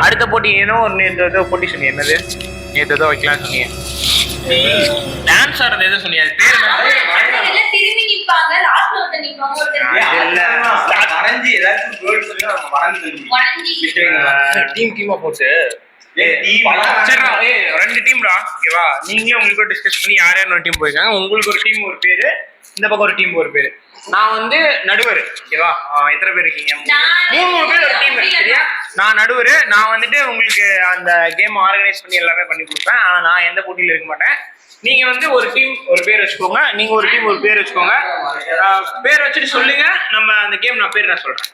அடுத்த போட்டி ஏனோ நேற்று போட்டி சொன்னீங்க, என்னது நேற்று ஏதோ வைக்கலாம்னு சொன்னீங்க, டான்ஸ் ஆடுறது எதுவும் சொன்னீங்க, அது பேர் போட்டு 2 டீம்டா. ஓகேவா, நீங்களே உங்களுக்கு டிஸ்கஸ் பண்ணி யார் யார் டீம் போயிருக்காங்க. உங்களுக்கு ஒரு டீம் ஒரு பேரு, இந்த பக்கம் ஒரு டீம் ஒரு பேரு. நான் வந்து நடுவர். ஓகேவா, எத்தனை பேர் இருக்கீங்க? 3 பேர் ஒரு டீம். சரியா, நான் நடுவர். நான் வந்துட்டு உங்களுக்கு அந்த கேம் ஆர்கனைஸ் பண்ணி எல்லாமே பண்ணி கொடுப்பேன். ஆனா நான் எந்த போட்டியில இருக்க மாட்டேன். நீங்க வந்து ஒரு டீம் ஒரு பேர் வச்சுக்கோங்க, நீங்க ஒரு டீம் ஒரு பேர் வச்சுக்கோங்க. பேர் வச்சுட்டு சொல்லுங்க, நம்ம அந்த கேம் நான் பேர் நான் சொல்றேன்.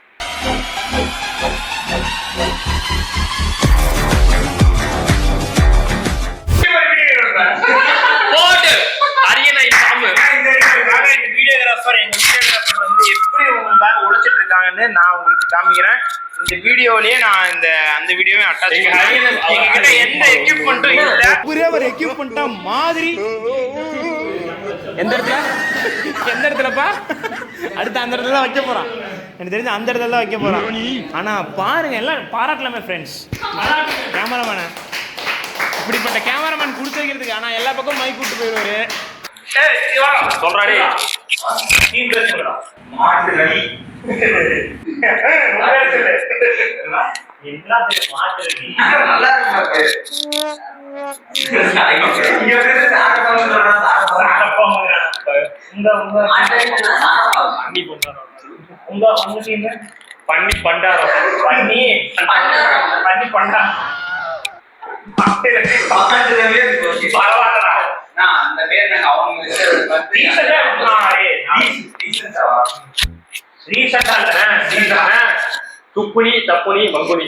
உழைச்சிட்டு இருக்காங்கன்னு நான் உங்களுக்கு காமிக்கிறேன். இந்த வீடியோலயே நான் அந்த வீடியோவே அட்டாச் பண்ணிருக்கேன். எந்த எக்யூப்மென்ட்டும் இல்ல, ஒரே ஒரு எக்யூப்மென்ட்டா மாதிரி. எந்த இடத்துலப்பா அடுத்து அந்த இடத்துல தான் வைக்க போறான். எனக்கு தெரிஞ்சு அந்த இடத்துல தான் வைக்க போறான். ஆனா பாருங்க, எல்லாம் பாராட்டலாமே ஃப்ரெண்ட்ஸ். கேமராமேன இப்படிப்பட்ட கேமராமேன் கொடுத்து வைக்கிறதுக்கு. ஆனா எல்லா பக்கம் மைக் கூட்டு போயிடுவாரு. சொல்றாரு பண்ணி பண்டாரம் பண்ணி பண்டா பரவாயில்ல. அந்த பேர் நாங்க அவங்க துப்புனி தப்புனி மங்குனி.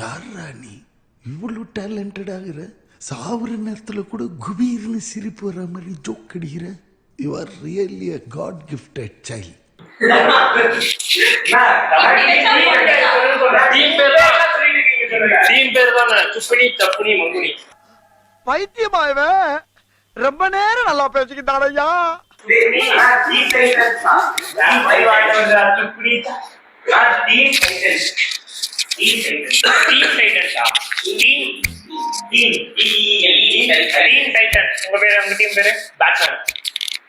யாரா நீ இவ்வளவு டேலண்டட் ஆகுற? சாவுற நேரத்துல கூட குபீர்னு சிரிப்பு வர மாதிரி ஜோக் அடிக்கிற. You are really a god gifted child. Team பேர் தான் துப்புனி தப்புனி மங்குனி. பைத்தியமாயவே ரொம்ப நேரம் நல்லா பேசிக்கிட்டான் ஐயா.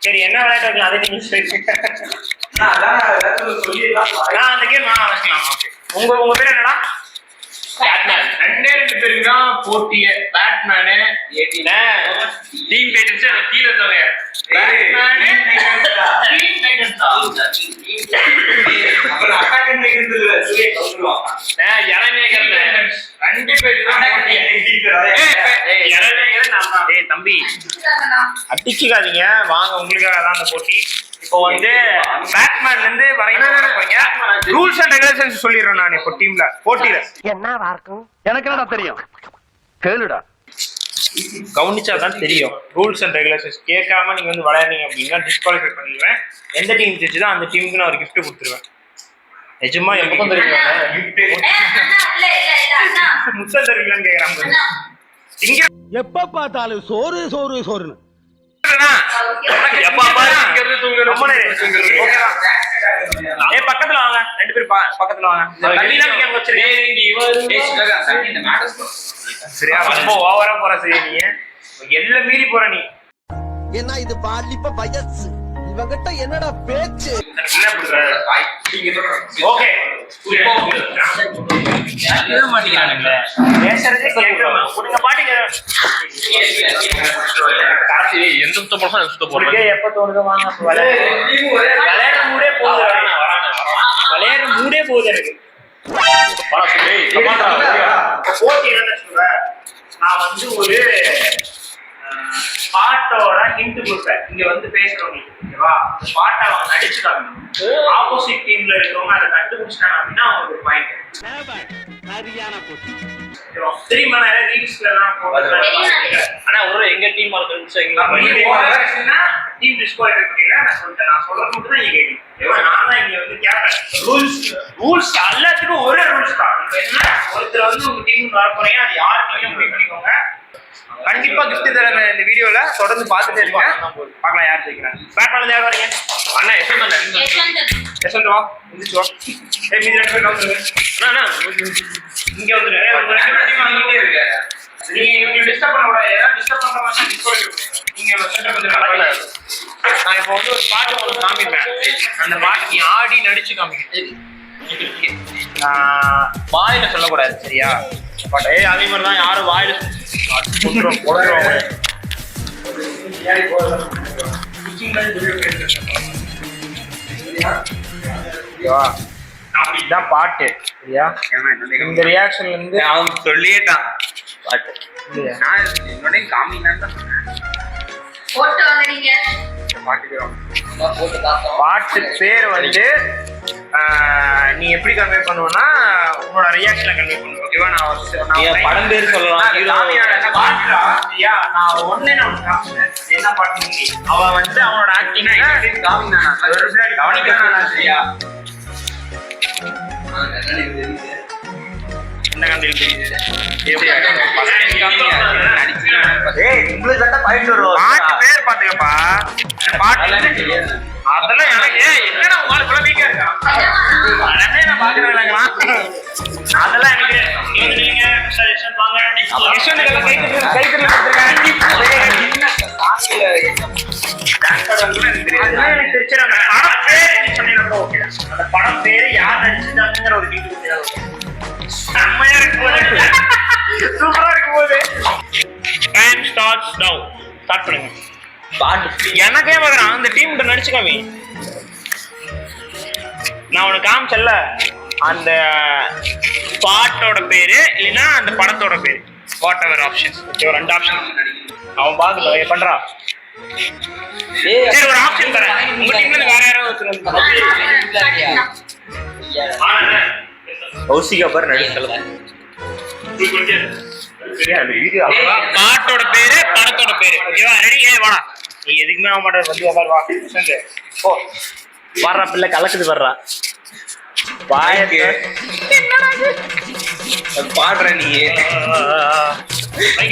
சரி, என்ன விளையாட்டு வைக்கலாம் அதை நீங்க அந்த கேம் உங்க பேர் என்னடா? பேட்மேன். 2 பேருக்கு தான் போட்டிய. பேட்மேனு டீம் டைட்டன்ஸ் கீழே இருந்தவங்க. தம்பி அடிச்சுக்காதீங்க, வாங்க உங்களுக்காக தான் அந்த போட்டி. இப்போ வந்து பேட்மேன்ல இருந்து வரைக்கும் ரூல்ஸ் அண்ட் ரெகுலேஷன்ஸ் சொல்லிடுறேன் நான். இப்போ டீம்ல போட்டியில என்னவா இருக்கும் எனக்கு என்னடா தெரியும், கேளுடா. கவனிச்சாதான் தெரியும். ரூல்ஸ் அண்ட் ரெகுலேஷன்ஸ் கேட்காம நீங்க வந்து விளையாடுறீங்க அப்படின்னா டிஸ்குவாலிஃபை பண்ணிடுவேன். எந்த டீம் ஜெயிச்சுதோ அந்த டீமுக்கு நான் ஒரு கிஃப்ட் கொடுத்துருவேன். நிஜமா என் பக்கம் தெரிவிக்கிறாங்க, முசல் தெரிவிக்கலான்னு கேட்கறாங்க. இங்க எப்ப பார்த்தாலும் சோறு சோறு சோறுன்னு பக்கத்துல வாங்க, 2 பேரும் பக்கத்துல வாங்க. சரியா, ரொம்ப ஓவரா போற. சரி, நீ எல்லாம் மீறி போற. நீ என்ன இது பாலிப்ப வயசு, இவங்கிட்ட என்னடா பேச்சு. ஓகே, பேசுறதே கேட்கணும். உங்க பாட்டிங்க எப்ப தோணுதோ வாங்க. விளையாடுற மூடே போகுது, விளையாடுற மூடே போகுது எனக்கு. போட்டி என்ன சொல்றேன், நான் வந்து ஒரு பாட்டோட ஹிண்ட் கொடுப்பேன். இங்க வந்து பேசுறவங்களுக்கு ஓகேவா, பாட்டை அவங்க நடிச்சுட்டாங்க. ஆப்போசிட் டீம்ல இருக்கவங்க அதை கண்டுபிடிச்சிட்டாங்க அப்படின்னா அவங்களுக்கு ஒரு பாயிண்ட். தெரியுமா, நிறைய ரீல்ஸ்ல எல்லாம் ஆனா ஒரு எங்க டீம் டீம் டிஸ்குவாலிஃபை பண்ணிக்கல. நான் சொல்லிட்டேன், நான் சொல்றது மட்டும் தான் நீங்க கேட்கணும். நான் தான் இங்க வந்து கேட்பேன். ரூல்ஸ் எல்லாத்துக்கும் ஒரே ரூல்ஸ் தான். இப்ப என்ன, ஒருத்தர் வந்து உங்க டீம் வர போறீங்க, அது யாருன்னு முடிவு பண்ணிக்கோங்க. கண்டிப்பா gift தரேன் இந்த வீடியோல. தொடர்ந்து பார்த்துட்டே இருங்க. பார்க்கலாம் யார் ஜெயிக்கிறாங்க. பேட் பண்ணது யார் வரீங்க? அண்ணா யசவந்த் வா. வந்துச்சு வா. மீதி 2 பேர் வந்துருங்க. அண்ணா இங்க வந்துரு. உங்க 2 டீம் அங்கேயே இருக்கு. நீங்க டிஸ்டர்ப் பண்ண கூடாது. ஏதாவது டிஸ்டர்ப் பண்ற மாதிரி டிஸ்கோட் நீங்க செட்டப் கொஞ்சம் நடக்கல. நான் இப்போ வந்து ஒரு பாட்டு உங்களுக்கு காமிப்பேன். அந்த பாட்டு நீ ஆடி நடிச்சு காமிக்கணும். வாயில சொல்லக்கூடாது சரியா? பட் அதே மாதிரி தான் யாரும் வாயில போடுறோம். இதுதான் பாட்டு சரியா? இந்த ரியாக்ஷன்ல இருந்து அவன் சொல்லிட்டான் பாட்டு. நான் என்னோட காமினா போட்டு வாங்குறீங்க. பாட்டு பேர் வந்து நீ எப்படி கன்வே பண்ணுவேன்னா உன்னோட ரியாக்ஷனை கன்வே பண்ணுவேன். ஓகேவா? நான் படம் பேர் சொல்லலாம். நான் ஒன்னே என்ன பாட்டு அவன் வந்து அவனோட ஆக்டிங் கவனிக்க சரியா? என்ன கண்டில் தெரியுது? பாட்டு பேர் பாத்துக்கப்பா. பாட்டு அதெல்லாம் எனக்கு என்னடா உங்களால கூட வீக்கா இருக்கா? அதெல்லாம் நான் பாக்குறேன். அதெல்லாம் எனக்கு நீங்க சஜஷன் வாங்க. யஷ்வந்த் எல்லாம் கை கை எனக்கு தெரிச்சு அந்த படம் பேர் நீ சொன்னீங்கன்னா ஓகே. அந்த படம் பேரு யார் நடிச்சிருக்காங்கிற ஒரு டீட்டெயில் செம்மையா இருக்கும் போது சூப்பரா இருக்கும் போது. டைம் ஸ்டார்ட்ஸ் நவ. ஸ்டார்ட் பண்ணுங்க. பாட்டு எனக்கே பாக்குறான். அந்த டீம் கிட்ட நடிச்சுக்காமி. நான் உனக்கு காமிச்சல்ல அந்த பாட்டோட பேரு இல்லைன்னா அந்த படத்தோட பேரு. What ever option. Okay 2 option அவன் பாக்கல பண்றா. சரி ஒரு ஆப்ஷன் தரேன். உங்க டீம்ல வேற யாராவது கௌசிகா பார் நடிச்சல. பாட்டோட பேரு படத்தோட பேரு. ஓகேவா? ரெடி? வாடா. நீ எதுக்குமே ஆக மாட்டே. வந்து உட்கார் வா. ஓ வர்றா பிள்ளை கலக்குது வர்றா. பாடுற நீ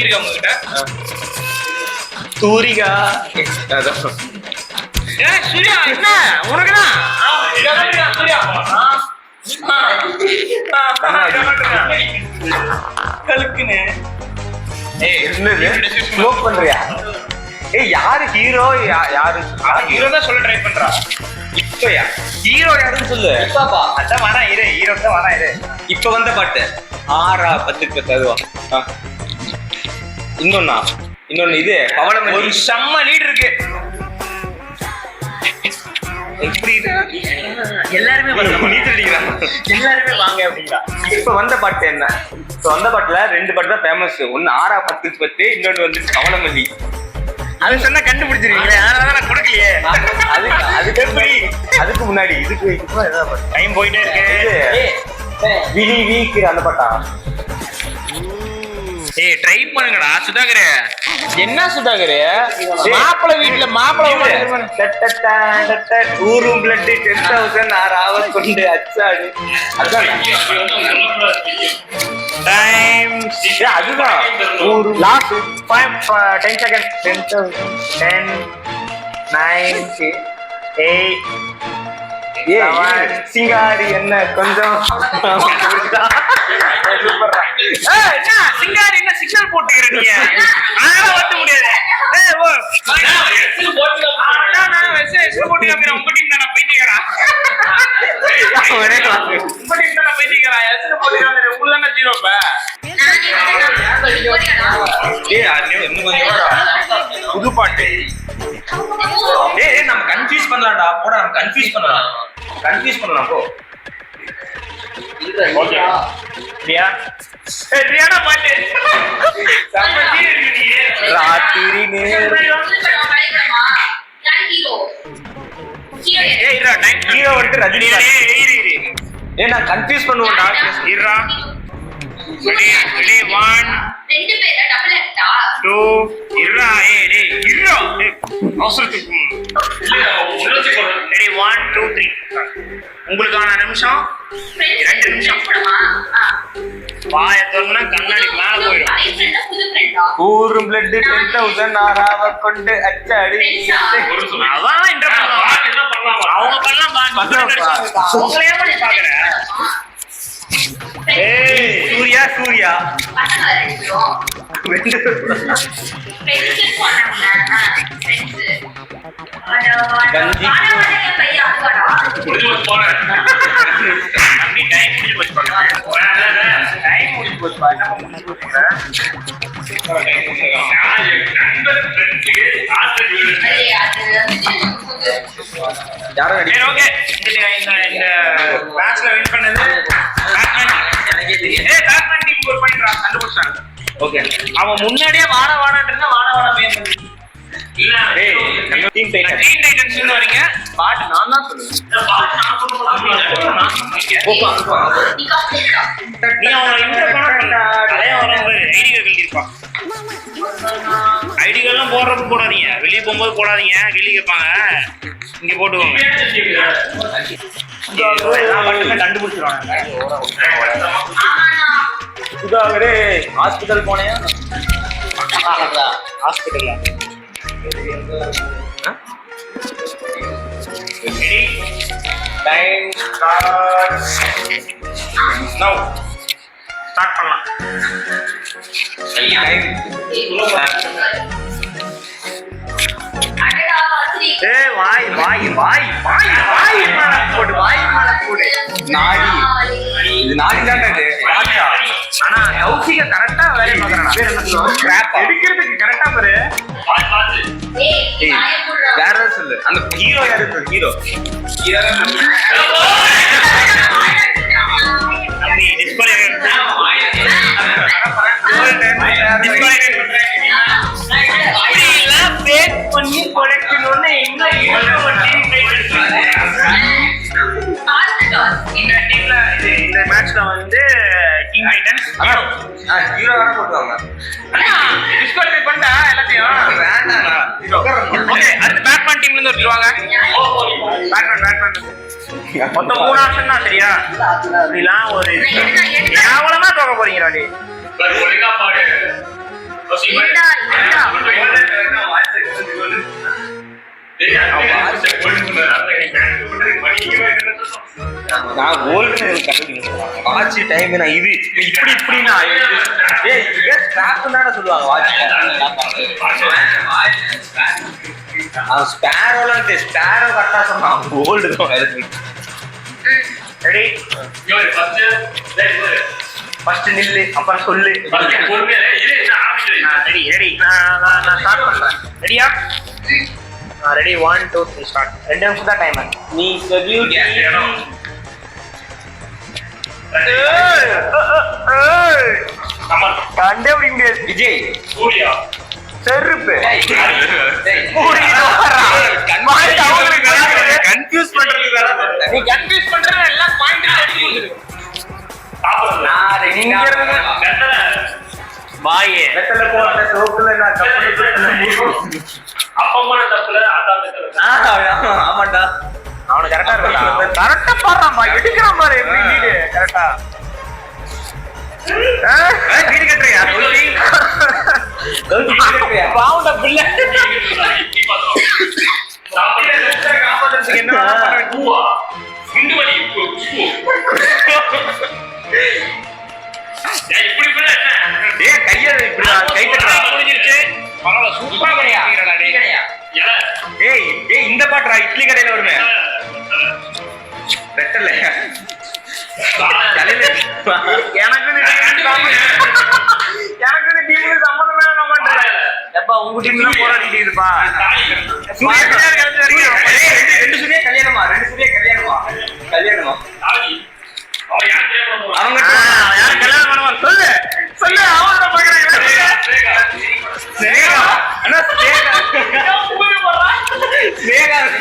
இருக்கா உங்ககிட்ட? தூரிகா சூர்யா என்ன உனக்குதான் சூர்யா கலுக்குன்னு ஸ்மோக் பண்றியா? யாரு ஹீரோ? யாரு ஹீரோ தான் சொல்ல ட்ரை பண்றா. இப்பயா ஹீரோ யாருன்னு சொல்லு. அதான் வரா இரு. ஹீரோ தான் வரா இரு. இப்ப வந்த பாட்டு 6 10 அதுவா? இன்னொன்னு இது பவளம். ஒரு செம்ம லீட் இருக்கு. எப்படி எல்லாருமே எல்லாருமே வாங்க அப்படிங்களா? இப்ப வந்த பாட்டு என்ன? இப்ப வந்த பாட்டுல 2 பாட்டு தான் ஃபேமஸ். ஒன்னு 6 10 இன்னொன்னு வந்து கவலமல்லி. அது சொன்னா கண்டுபிடிச்சிருக்கீங்களே. அதனால நான் கொடுக்கலையே. அதுக்கு எப்படி? அதுக்கு முன்னாடி இதுக்கு டைம் போயிட்டே இருக்கு. விழி வீக்கு அந்த பாட்டா? ஏய் ட்ரை பண்ணுங்கடா சுதாகர். என்ன சுதாகர்? மாப்பிள்ளை வீட்டுல மாப்பிள்ளை ஊரும் பிளட் 10,000 ஆறாவது கொண்டு அச்சாடு. அதுதான் டைம். அதுதான் லாஸ்ட் 10 செகண்ட். 10 9 8 சிங்காரி என்ன கொஞ்சம் சிங்காரி என்ன சிக்னல் போட்டுக்கிறீங்க? அதெல்லாம் வந்து முடியாது. உங்க டீம் தானே பைத்தியக்காரா? உங்க டீம் தானே பைத்தியக்காரா? உங்களுக்கு தானே ஜீரோ. புது பாட்டு. நம்ம கன்ஃபியூஸ் பண்ணலாம்டா. போடா நம்ம கன்ஃபியூஸ் பண்ணலாம் போ. ஓகே ரியா. ரியானா பாட்டு சம்மதி இருக்கு. நீ ராத்திரி நேரம் ஹீரோ வந்து ரஜினி. நான் கன்ஃபியூஸ் பண்ணுவேன்டா. இருடா. ரெடி 1 2 பேரா டபுள் ஆக்டா? 2 இருடா. டேய் இருடா. அவசரத்துக்கு ரெடி 1 2 3. உங்களுக்கான நிமிஷம் 2 நிமிஷம். வாயை சொன்னா கண்ணாடி மேல போயிடும். பழைய ஃப்ரெண்டா புது ஃப்ரெண்டா? கூறும் பிளட் 10,000 ஆறாவ கொண்டு அச்சாடி அதான் இன்டர் அவங்க பண்ணலாம் அவங்களே பண்ணி பாக்குற. ஏய் சூர்யா சூர்யா பசங்க ரெண்டு பேரும். ஃப்ரெண்ட்ஸ் சொன்னாங்க. ஃப்ரெண்ட்ஸ். கஞ்சி. பையன் அதுவாடா? தம்பி டைம் முடிஞ்சு போச்சு பாருங்க. டைம் முடிஞ்சு போச்சு பாருங்க. யாரும் சரி ஓகே இந்த மேட்ச்ல வின் பண்ணது பேட்மேன் டீம் ஒரு பாயிண்ட் கண்டுபிடிச்சாங்க. ஓகே அவன் முன்னாடியே வாட வாடன்றத வாட வாட பேசுறது இல்ல. ஏய் நம்ம டீம் டைட்டன்ஸ் டீம் டைட்டன்ஸ் வரீங்க. பாட் நான் தான் சொல்லுவேன். நீ அவனை இன்டர் பண்ண தலைய வர மாதிரி ஐடிகள் எழுதிருப்பான். ஐடிகள்லாம் போடுறப்ப போடாதீங்க, வெளியே போகும்போது போடாதீங்க. வெளியே கேட்பாங்க, இங்க போட்டுக்கோங்க. கண்டுபிடிச்சிருவாங்க. சுதாகரே ஹாஸ்பிட்டல் போனேன். ஹாஸ்பிட்டல்ல டைம் நவ் ஸ்டார்ட் பண்ணலாம். டைம் ஏய் வாய் வாய் வாய் வாய் வாய் மேல போடு, வாய் மேல போடு. நாடி இது நாடி தான் இது. ஆனா கௌசிக கரெக்டா வேலை பார்க்கறடா. பேர் என்ன சொல்லுவாங்க? ஸ்கிராப் எடுக்கிறதுக்கு கரெக்டா பாரு. வேற ஏதாவது சொல்லு. அந்த ஹீரோ யாரு? ஹீரோ அப்படி டிஸ்பிளே பண்ணி கொலைக்கணும்னு இந்த டீம்ல இந்த மேட்ச்ல வந்து டீம் டைட்டன்ஸ் ஹீரோ வேற போட்டுவாங்க. டிஸ்குவாலிஃபை பண்ணிட்டா எல்லாத்தையும். வேண்டாம்டா ஹீரோ. ஓகே அடுத்து பேட்மேன் டீம்ல இருந்து ஒருத்தர் வாங்க. பேட்மேன் மொத்தம் 3 ஆப்ஷன் தான் சரியா? இப்படிலாம் ஒரு கேவலமா தோக்க போறீங்கடா டேய். நான் கோல்டு வாட்ச் டைம் நான் இது இப்படி இப்படின்னா ஏய் இது ஸ்கிராப் தான சொல்லுவாங்க வாட்ச். அவன் ஸ்பேரோலாம் ஸ்பேரோ கரெக்டா சொன்னான். கோல்டு தான் ரெடி ஃபர்ஸ்ட் நில்லு அப்புறம் சொல்லு. ரெடி ரெடி நான் ஸ்டார்ட் பண்றேன். ரெடியா? Ready 1 2 3 start. 2 நிமிஷம் தான் டைம். நீ சல்யூட் கண்டுபிடிக்க முடியாது. விஜய் செருப்பு கன்ஃபியூஸ் பண்றதுக்கு வேற நீ கன்ஃபியூஸ் பண்ற எல்லாம் பாயிண்ட் எடுத்து கொடுத்துரு. நான் இங்க இருந்து பாயே வெத்தல போட்ட சோப்புல நான் கப்பல் அப்பமான தப்புல அதான் ஆமாண்டா. அவனுக்கு கரெக்டா இருக்கா? கரெக்டா பாடுறான்பா, எடுக்கிறான் பாரு எப்படி வீடு கரெக்டா. வீடு கட்டுறியா? பாவுண்டா பிள்ளை காப்பாத்துறதுக்கு என்ன பூவா இந்து மணி இப்படி பிள்ளை என்ன ஏய் கைய இப்படி கை தட்டறா முடிஞ்சிருச்சு. பரவாயில்ல சூப்பரா பண்ணிக்கிறடா டேய். ஏய் ஏய் இந்த பாட்டுடா இட்லி கடையில வருமே. வெட்டல தலையில எனக்கு இந்த டீமுக்கு சம்பந்தமே இல்ல பண்றேன். எப்பா உங்க டீம்ல போராடிட்டு இருப்பா. ரெண்டு சூரியா கல்யாணமா? கல்யாணமா அவங்க யார் கல்யாணம் பண்ணுவா? சொல்லு சொல்லு. அவங்க பாக்குறாங்க.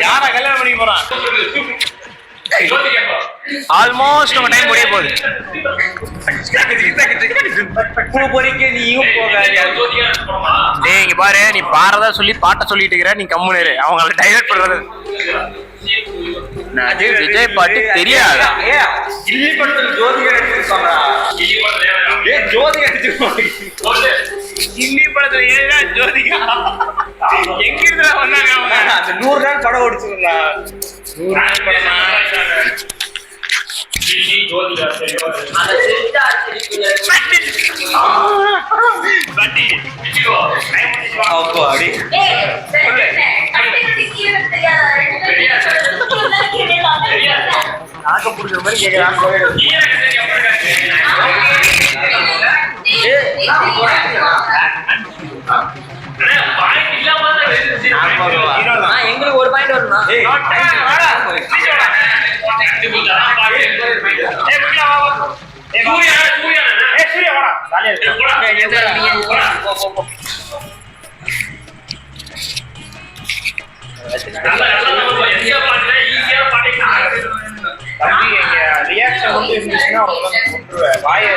யாரா கல்யாணம் பண்ணி போறான்? ஆல்மோஸ்ட் உங்க டைம் முடிய போகுது. பூ பொறிக்க நீயும் போகாத. டேய் இங்க பாரு, நீ பாரதா சொல்லி பாட்ட சொல்லிட்டு இருக்கிற, நீ கம்முனு இரு. அவங்கள டைவர்ட் பண்றது அது விஜய் பாட்டு தெரியாதா? கில்லி படத்துல ஜோதிகா நடிச்சிருக்காங்க. ஜோதி அடிச்சு சொல்லு. ஹிந்தி படத்துல ஏதா ஜோதிகா எங்க இருந்து வந்தாங்க அவங்க? அந்த 100 நாள் படம் ஓடிச்சுங்களா? 100 நாள் படமா? ஜோதிகா தெரியும். பட்டி அப்போ அப்படி நாக்க புடிக்கிற மாதிரி கேக்குறான். எங்களுக்கு ஒரு பாயிண்ட் வரும்னா சூர்யா வாடா ஜாலியா இருக்கு. தம்பி எங்க ரியாக்ஷன் வந்து இருந்துச்சுன்னா கொண்டுருவேன் வாயை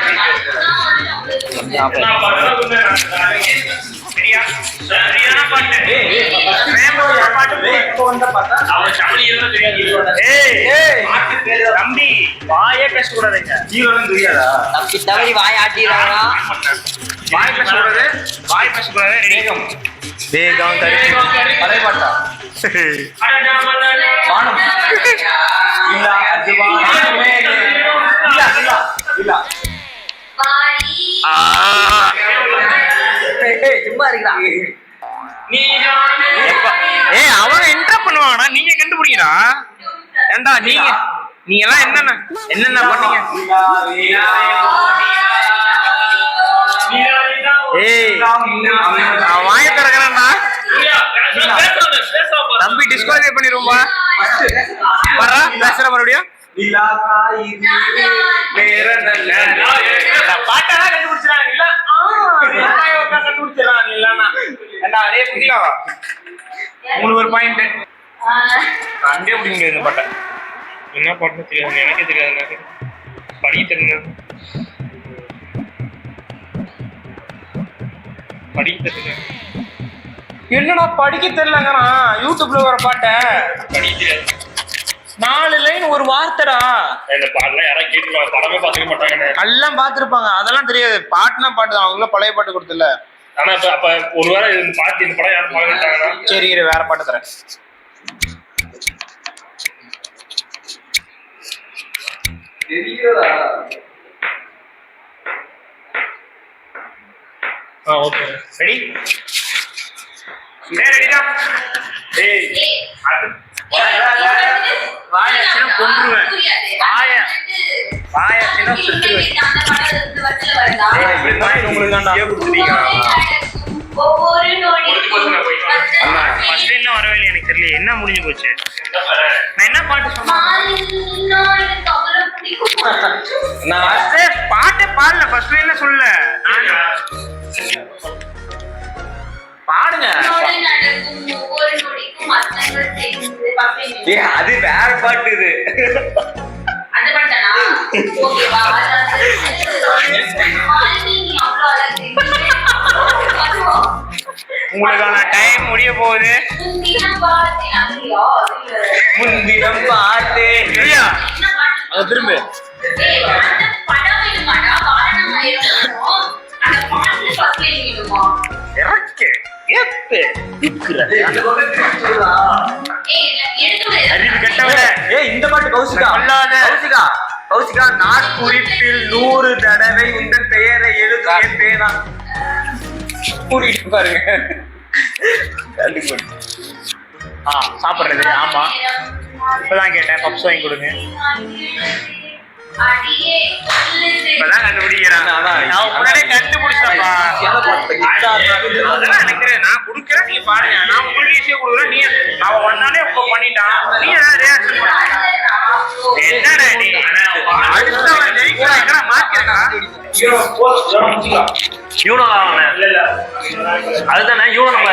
சரியான பாட்டு. தம்பி வாயே பேசக்கூடாதுங்க. தப்பி தவறி வாய் ஆட்டிடுறாங்க. வாய் பேசக்கூடாது, வாய் பேசக்கூடாது. வேகம் வேகம் பழைய பாட்டா வானம் இல்ல அது வானமே இல்ல இல்ல இல்ல சும்மா இருக்கிறா. அவன் இன்டர் பண்ணுவானா? நீங்க கண்டுபிடிக்கிறா ஏண்டா? நீங்க எல்லாம் என்னென்ன பண்ணீங்க? வாய திறக்கிறேன்டா. தம்பி டிஸ்குவாலிஃபை பண்ணிடுவோம்பா. வரா பேசுற மறுபடியும் பாட்டெல்லாம் கண்டுபிடிச்சிடாங்க இல்ல? கண்டுபிடிச்சிடலாம் இல்லன்னா அதே புரியலவா 3 பாயிண்ட் அண்டே பிடிக்க முடியாது. இந்த பாட்டை என்ன பாட்டுன்னு தெரியாது, எனக்கே தெரியாது. படிக்க தெரியும், படிக்க தெரியல. என்னடா படிக்க தெரியலங்கண்ணா? யூடியூப்ல வர பாட்டை படிக்க தெரியாது. 4 லைன் ஒரு வார்த்தைடா. இந்த பாட்டுலாம் யாராவது கேட்டுருவாங்க, படமே பார்த்துக்க மாட்டாங்க. எல்லாம் பார்த்துருப்பாங்க, அதெல்லாம் தெரியாது. பாட்டுனா பாட்டு தான், அவங்கள பழைய பாட்டு கொடுத்துல. ஆனா அப்ப ஒருவேளை இந்த பாட்டு இந்த படம் யாரும் பார்க்க மாட்டாங்கன்னா சரி இரு வேற பாட்டு தரேன். Okay ready? ரெடிடா? டேய் வாயாச்சுனா கொன்றுவேன். வாயாச்சுனா சுத்துவேன். உங்களுக்கு தான்டா கொடுத்துட்டீங்க. ஃபர்ஸ்ட் லைன்ல வரவே இல்லை, எனக்கு தெரியல என்ன முடிஞ்சு போச்சு. நான் என்ன பாட்டு சொன்னேன்? பாட்டே பாடல, ஃபர்ஸ்ட் லைன்ல சொல்லல. பாடுங்க. அது வேற பாட்டு. இது உங்களுக்கான டைம் முடிய போகுது. முன்தினம் பாட்டு திரும்ப அறிவு கெட்டவர. இந்த பாட்டு கௌசிகா கௌசிகா கௌசிகா நாட்குறிப்பில் 100 தடவை உங்கள் பெயரை எழுதும் பேனா கூறிட்டு பாருங்க. சாப்பிடுறது. ஆமா இப்பதான் கேட்டேன், பப்ஸ் வாங்கி கொடுங்க. இப்பதான் கண்டுபிடிக்கிறான். நான் முன்னாடியே கண்டுபிடிச்சப்பா. அதெல்லாம் எனக்கு தெரியாது. நான் கொடுக்குறேன், நீங்க பாருங்க. நான் உங்களுக்கு ஈஸியா கொடுக்குறேன், நீ அவன் வந்தாலே இப்ப பண்ணிட்டான். நீ ஏதாவது ரியாக்ஷன் பண்ண என்னடா நீ? அடுத்தவன் ஜெயிக்கிறான் மாத்திருக்கான். யூனோ அதுதானே யூனோ நம்ம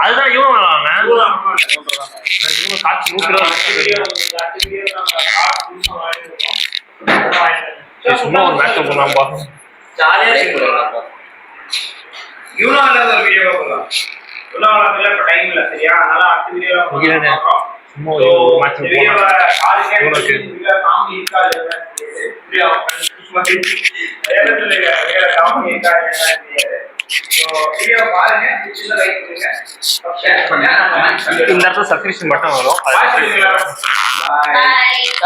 அதுதான் யூனோ காட்சி சும்மா ஒரு மேட்ச் போனாம்பா. யூனோ இல்லாத ஒரு வீடியோ பார்க்கலாம். யூனோ வளர்க்கல இப்ப டைம் இல்ல, சரியா? அதனால அடுத்த வீடியோல சும்மா ஒரு மேட்ச் போனா காலேஜ் காமெடி இருக்கா இல்ல இந்த இடத்துல சப்ஸ்கிரிப்ஷன் மட்டும் வரும் Bye.